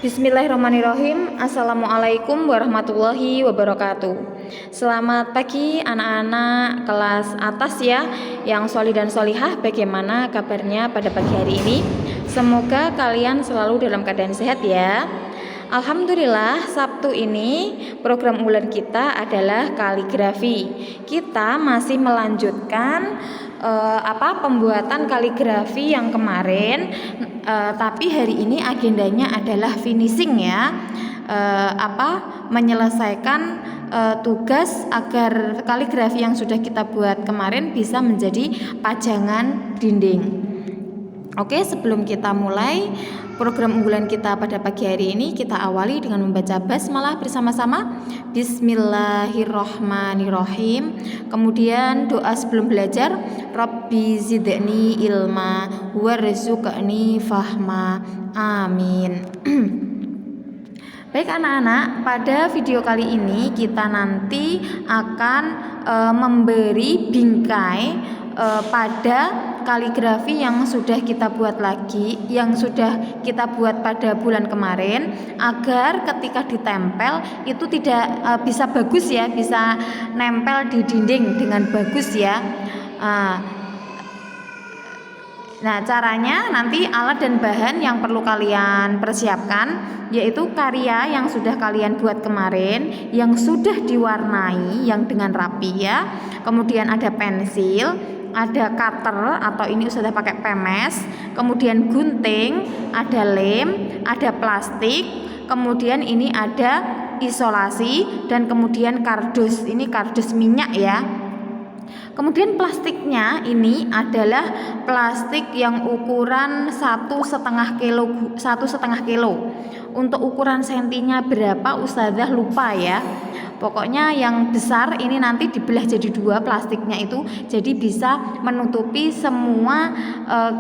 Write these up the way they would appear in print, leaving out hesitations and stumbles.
Bismillahirrahmanirrahim. Assalamualaikum warahmatullahi wabarakatuh. Selamat pagi anak-anak kelas atas ya, yang sholih dan sholihah. Bagaimana kabarnya pada pagi hari ini? Semoga kalian selalu dalam keadaan sehat ya. Alhamdulillah, Sabtu ini program unggulan kita adalah kaligrafi. Kita masih melanjutkan pembuatan kaligrafi yang kemarin, tapi hari ini agendanya adalah finishing ya, menyelesaikan tugas agar kaligrafi yang sudah kita buat kemarin bisa menjadi pajangan dinding. Oke, sebelum kita mulai program unggulan kita pada pagi hari ini, kita awali dengan membaca basmalah bersama-sama. Bismillahirrohmanirrohim. Kemudian doa sebelum belajar, Rabbi zidni ilma warzuqni fahma. Amin. Baik anak-anak, pada video kali ini kita nanti akan memberi bingkai pada kaligrafi yang sudah kita buat lagi, yang sudah kita buat pada bulan kemarin, agar ketika ditempel itu tidak bisa bagus ya, bisa nempel di dinding dengan bagus ya. Nah, caranya nanti alat dan bahan yang perlu kalian persiapkan yaitu karya yang sudah kalian buat kemarin, yang sudah diwarnai yang dengan rapi ya. Kemudian ada pensil, ada cutter atau ini sudah pakai pemes, kemudian gunting, ada lem, ada plastik, kemudian ini ada isolasi, dan kemudian kardus. Ini kardus minyak ya. Kemudian plastiknya ini adalah plastik yang ukuran 1,5 kilo. Untuk ukuran sentinya berapa Ustazah lupa ya. Pokoknya yang besar ini nanti dibelah jadi 2 plastiknya itu, jadi bisa menutupi semua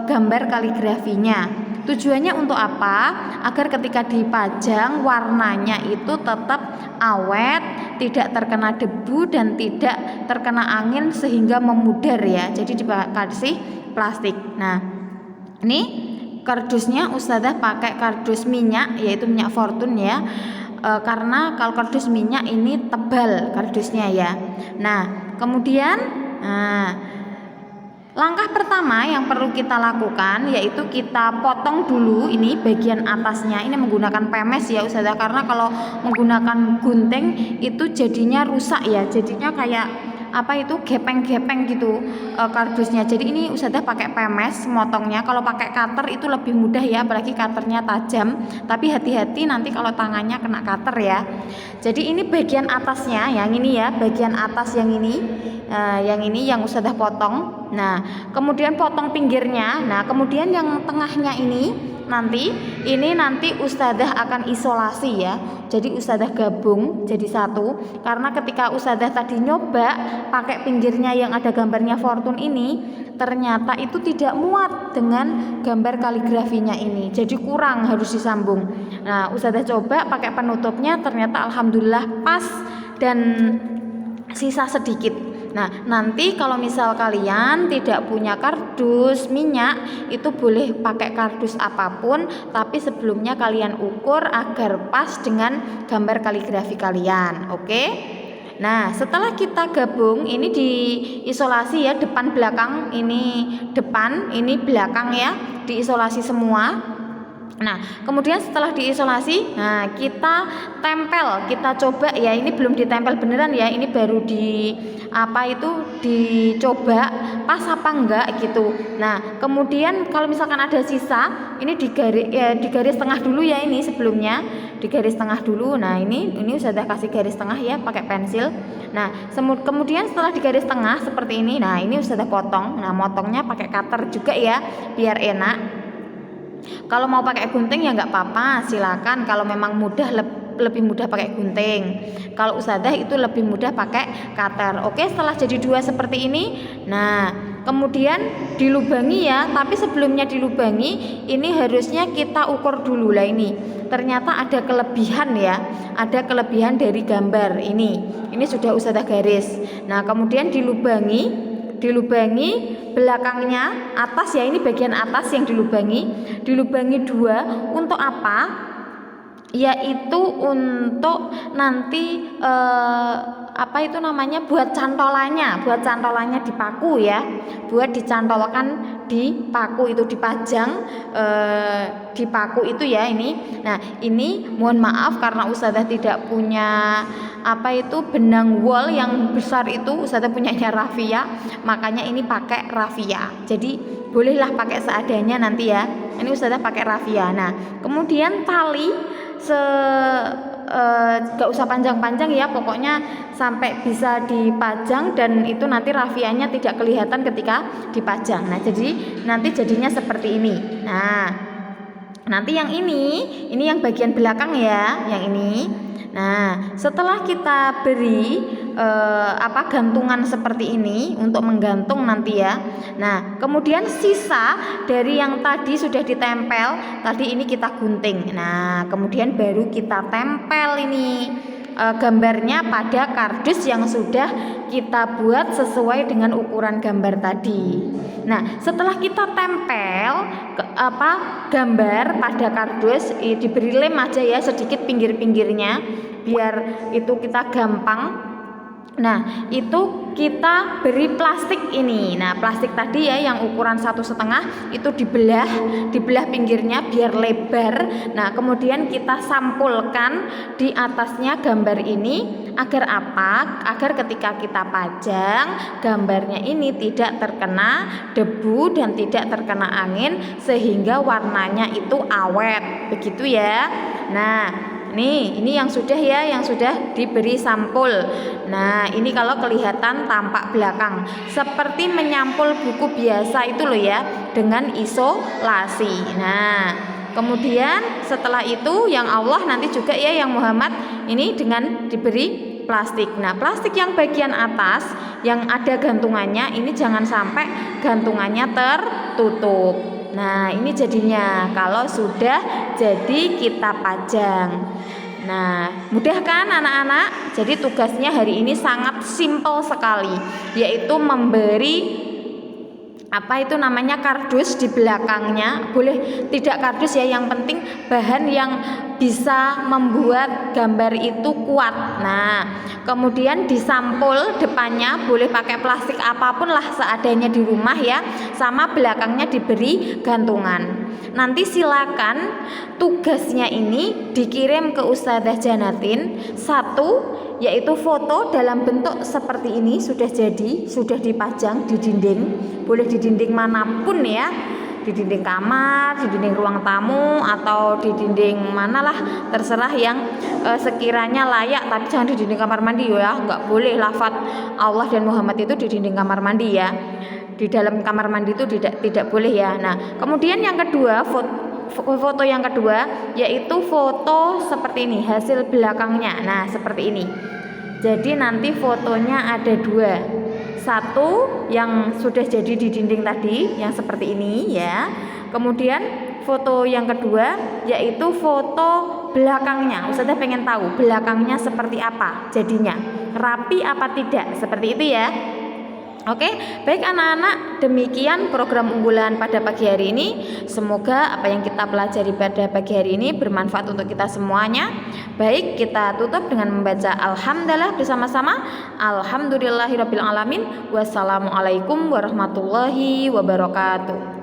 gambar kaligrafinya. Tujuannya untuk apa? Agar ketika dipajang warnanya itu tetap awet, tidak terkena debu dan tidak terkena angin sehingga memudar ya. Jadi dikasih plastik. Nah, ini kardusnya Ustazah pakai kardus minyak, yaitu minyak Fortune ya. Karena kalau kardus minyak ini tebal kardusnya ya. Nah, kemudian langkah pertama yang perlu kita lakukan yaitu kita potong dulu ini bagian atasnya. Ini menggunakan pemes ya Ustazah, karena kalau menggunakan gunting itu jadinya rusak ya, jadinya kayak gepeng-gepeng gitu kardusnya. Jadi ini Ustazah pakai pemes motongnya. Kalau pakai cutter itu lebih mudah ya, apalagi cutternya tajam. Tapi hati-hati nanti kalau tangannya kena cutter ya. Jadi ini bagian atasnya, yang ini ya, bagian atas yang ini yang Ustazah potong. Nah, kemudian potong pinggirnya. Nah, kemudian yang tengahnya ini nanti Ustazah akan isolasi ya. Jadi Ustazah gabung jadi satu, karena ketika Ustazah tadi nyoba pakai pinggirnya yang ada gambarnya Fortune ini, ternyata itu tidak muat dengan gambar kaligrafinya ini. Jadi kurang, harus disambung. Nah, Ustazah coba pakai penutupnya, ternyata alhamdulillah pas dan sisa sedikit. Nah, nanti kalau misal kalian tidak punya kardus minyak, itu boleh pakai kardus apapun, tapi sebelumnya kalian ukur agar pas dengan gambar kaligrafi kalian. Oke? Nah, setelah kita gabung, ini diisolasi ya, depan belakang, ini depan, ini belakang ya, diisolasi semua. Nah, kemudian setelah diisolasi, nah kita tempel, kita coba ya, ini belum ditempel beneran ya, ini baru dicoba pas apa enggak gitu. Nah, kemudian kalau misalkan ada sisa, ini digaris tengah dulu ya, ini sebelumnya digaris tengah dulu. Nah, ini sudah kasih garis tengah ya pakai pensil. Nah, kemudian setelah digaris tengah seperti ini, nah ini sudah potong. Nah, motongnya pakai cutter juga ya, biar enak. Kalau mau pakai gunting ya nggak apa-apa, silakan. Kalau memang lebih mudah pakai gunting. Kalau Ustazah itu lebih mudah pakai cutter. Oke, setelah jadi 2 seperti ini, nah kemudian dilubangi ya. Tapi sebelumnya dilubangi, ini harusnya kita ukur dulu lah ini. Ternyata ada kelebihan ya, ada kelebihan dari gambar ini. Ini sudah Ustazah garis. Nah, kemudian dilubangi belakangnya atas ya, ini bagian atas yang dilubangi 2. Untuk apa? yaitu untuk nanti apa itu namanya, buat cantolannya di paku ya, buat dicantolkan di paku itu, dipajang di paku itu ya ini. Nah ini mohon maaf karena Ustazah tidak punya apa itu benang wol yang besar itu, Ustazah punyanya Rafia, makanya ini pakai Rafia. Jadi bolehlah pakai seadanya nanti ya. Ini Ustazah pakai Rafia. Nah kemudian tali gak usah panjang-panjang ya, pokoknya sampai bisa dipajang dan itu nanti rafianya tidak kelihatan ketika dipajang. Nah jadi nanti jadinya seperti ini. Nah nanti yang ini yang bagian belakang ya, yang ini. Nah setelah kita beri gantungan seperti ini untuk menggantung nanti ya. Nah kemudian sisa dari yang tadi sudah ditempel tadi ini kita gunting. Nah kemudian baru kita tempel ini gambarnya pada kardus yang sudah kita buat sesuai dengan ukuran gambar tadi. Nah setelah kita tempel gambar pada kardus, diberi lem aja ya sedikit pinggir-pinggirnya biar itu kita gampang. Nah itu kita beri plastik ini. Nah plastik tadi ya yang ukuran 1,5 itu dibelah pinggirnya biar lebar. Nah kemudian kita sampulkan di atasnya gambar ini agar apa? Agar ketika kita pajang gambarnya ini tidak terkena debu dan tidak terkena angin sehingga warnanya itu awet, begitu ya. Nah ini yang sudah ya, yang sudah diberi sampul. Nah ini kalau kelihatan tampak belakang seperti menyampul buku biasa itu loh ya, dengan isolasi. Nah kemudian setelah itu yang Allah nanti juga ya, yang Muhammad ini dengan diberi plastik. Nah plastik yang bagian atas yang ada gantungannya ini jangan sampai gantungannya tertutup. Nah ini jadinya kalau sudah jadi kita pajang. Nah mudah kan anak-anak? Jadi tugasnya hari ini sangat simpel sekali, yaitu memberi kardus di belakangnya. Boleh tidak kardus ya, yang penting bahan yang bisa membuat gambar itu kuat. Nah kemudian di sampul depannya boleh pakai plastik apapun lah seadanya di rumah ya, sama belakangnya diberi gantungan. Nanti silakan tugasnya ini dikirim ke Ustazah Janatin, satu yaitu foto dalam bentuk seperti ini sudah jadi, sudah dipajang di dinding, boleh di dinding manapun ya, di dinding kamar, di dinding ruang tamu, atau di dinding manalah terserah yang sekiranya layak, tapi jangan di dinding kamar mandi ya, nggak boleh lafaz Allah dan Muhammad itu di dinding kamar mandi ya, di dalam kamar mandi itu tidak boleh ya. Nah kemudian yang kedua, foto yang kedua yaitu foto seperti ini hasil belakangnya. Nah seperti ini. Jadi nanti fotonya ada dua, satu yang sudah jadi di dinding tadi yang seperti ini ya, kemudian foto yang kedua yaitu foto belakangnya. Ustazah pengen tahu belakangnya seperti apa jadinya, rapi apa tidak, seperti itu ya. Oke, baik anak-anak, demikian program unggulan pada pagi hari ini. Semoga apa yang kita pelajari pada pagi hari ini bermanfaat untuk kita semuanya. Baik, kita tutup dengan membaca Alhamdulillah bersama-sama. Alhamdulillahirabbil alamin. Wassalamualaikum warahmatullahi wabarakatuh.